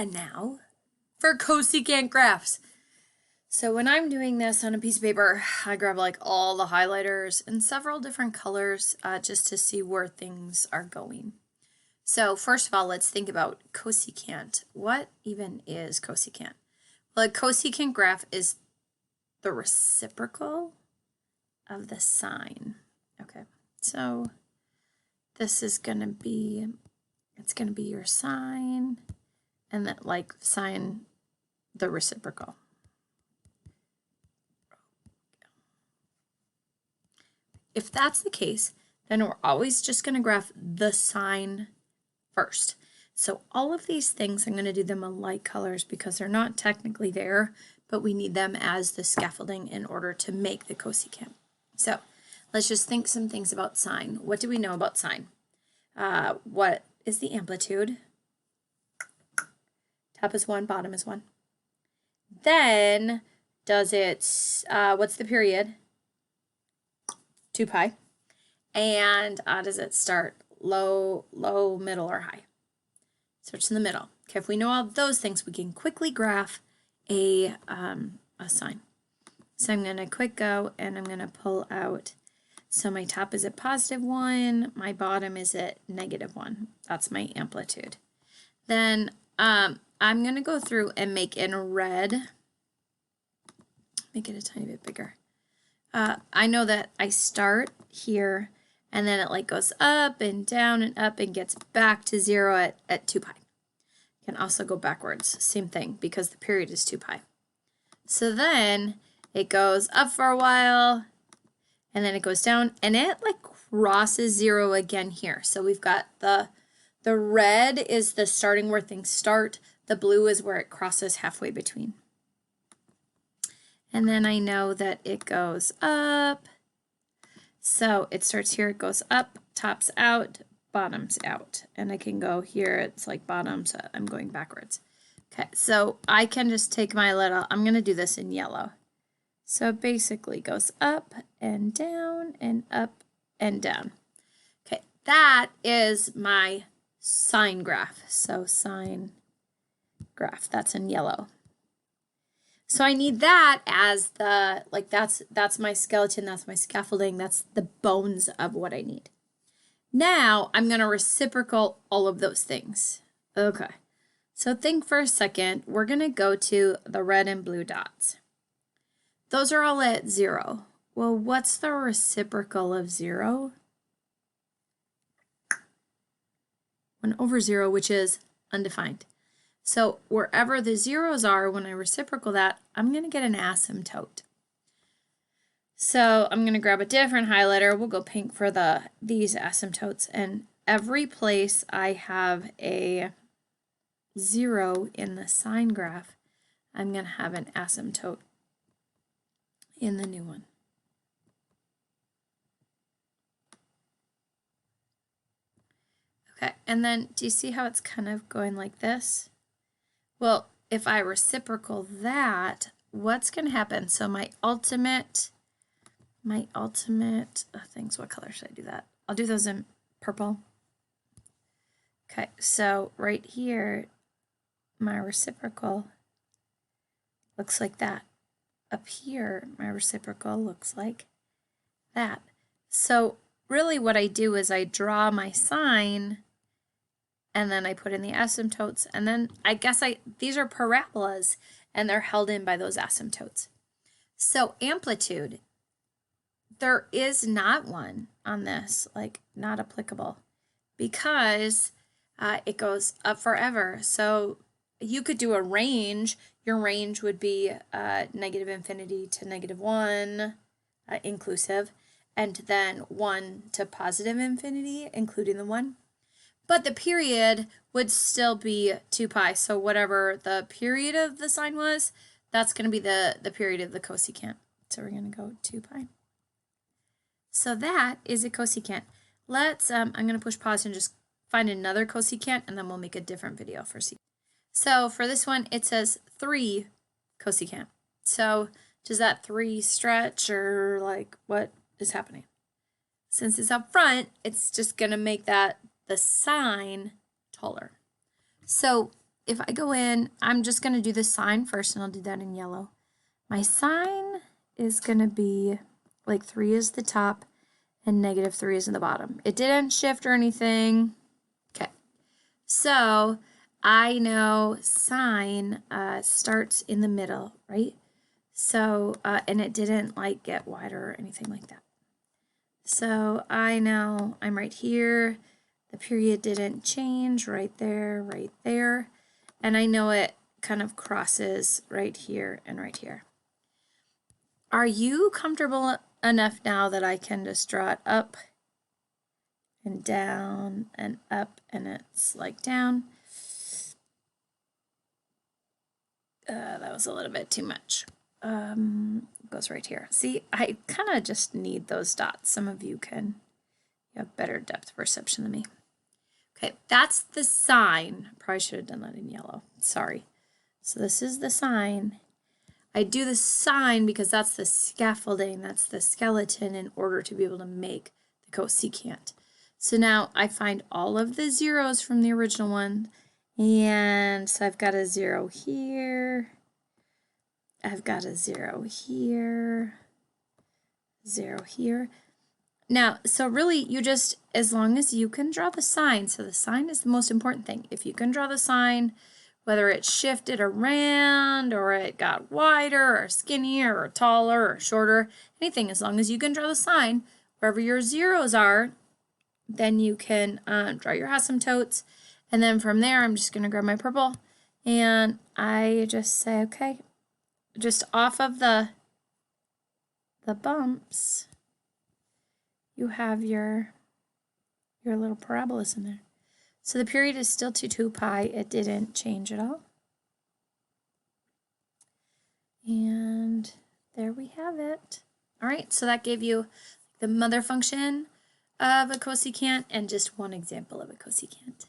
And now for cosecant graphs. So when I'm doing this on a piece of paper, I grab like all the highlighters and several different colors just to see where things are going. So first of all, let's think about cosecant. What even is cosecant? Well, a cosecant graph is the reciprocal of the sine. Okay, so this is going to be, it's going to be your sine, and that like sine the reciprocal. If that's the case, then we're always just going to graph the sine first. So all of these things, I'm going to do them in light colors because they're not technically there, but we need them as the scaffolding in order to make the cosecant. So let's just think some things about sine. What do we know about sine? What is the amplitude? Top is 1, bottom is 1. Then does it, what's the period? 2 pi. And does it start low, middle, or high? So it's in the middle. Okay, if we know all those things, we can quickly graph a sine. So I'm going to quick go and I'm going to pull out. So my top is at +1, my bottom is at -1. That's my amplitude. Then I'm going to go through and make in red, make it a tiny bit bigger. I know that I start here and then it like goes up and down and up and gets back to 0 at 2 pi. You can also go backwards, same thing, because the period is 2 pi. So then it goes up for a while and then it goes down and it like crosses 0 again here. So we've got the red is the starting where things start. The blue is where it crosses halfway between. And then I know that it goes up. So it starts here, it goes up, tops out, bottoms out. And I can go here, it's like bottom, so I'm going backwards. Okay, so I can just take my little, I'm going to do this in yellow. So it basically goes up and down and up and down. Okay, that is my sine graph. So sine graph, that's in yellow. So I need that as the, like that's my skeleton, that's my scaffolding, that's the bones of what I need. Now I'm going to reciprocal all of those things. Okay, so think for a second, we're going to go to the red and blue dots. Those are all at 0. Well, what's the reciprocal of 0? 1/0, which is undefined. So wherever the zeros are, when I reciprocal that, I'm going to get an asymptote. So I'm going to grab a different highlighter. We'll go pink for these asymptotes. And every place I have a 0 in the sine graph, I'm going to have an asymptote in the new one. Okay, and then do you see how it's kind of going like this? Well, if I reciprocal that, what's going to happen? So my ultimate things, what color should I do that? I'll do those in purple. Okay, so right here, my reciprocal looks like that. Up here, my reciprocal looks like that. So really what I do is I draw my sine and then I put in the asymptotes, and then I guess these are parabolas, and they're held in by those asymptotes. So amplitude, there is not one on this, like not applicable, because it goes up forever. So you could do a range. Your range would be -infinity to -1 inclusive, and then 1 to +infinity, including the 1. But the period would still be 2 pi. So whatever the period of the sine was, that's going to be the period of the cosecant. So we're going to go 2 pi. So that is a cosecant. Let's, I'm going to push pause and just find another cosecant, and then we'll make a different video for secant. So for this one, it says 3 cosecant. So does that 3 stretch, or like what is happening? Since it's up front, it's just going to make that the sine taller. So if I go in, I'm just going to do the sine first, and I'll do that in yellow. My sine is going to be like 3 is the top and negative 3 is in the bottom. It didn't shift or anything. Okay, so I know sine starts in the middle, right? So, and it didn't like get wider or anything like that. So I know I'm right here. The period didn't change, right there, right there. And I know it kind of crosses right here and right here. Are you comfortable enough now that I can just draw it up and down and up, and it's like down? That was a little bit too much. Goes right here. See, I kind of just need those dots. Some of you have better depth perception than me. Okay, that's the sine. Probably should have done that in yellow. Sorry. So this is the sine. I do the sine because that's the scaffolding, that's the skeleton in order to be able to make the cosecant. So now I find all of the zeros from the original one, and so I've got a 0 here, I've got a 0 here, 0 here. Now, so really you just, as long as you can draw the sine, so the sine is the most important thing. If you can draw the sine, whether it shifted around or it got wider or skinnier or taller or shorter, anything, as long as you can draw the sine, wherever your zeros are, then you can draw your asymptotes. And then from there, I'm just going to grab my purple and I just say, okay, just off of the bumps, you have your little parabolas in there. So the period is still 2 pi. It didn't change at all. And there we have it. All right, so that gave you the mother function of a cosecant and just one example of a cosecant.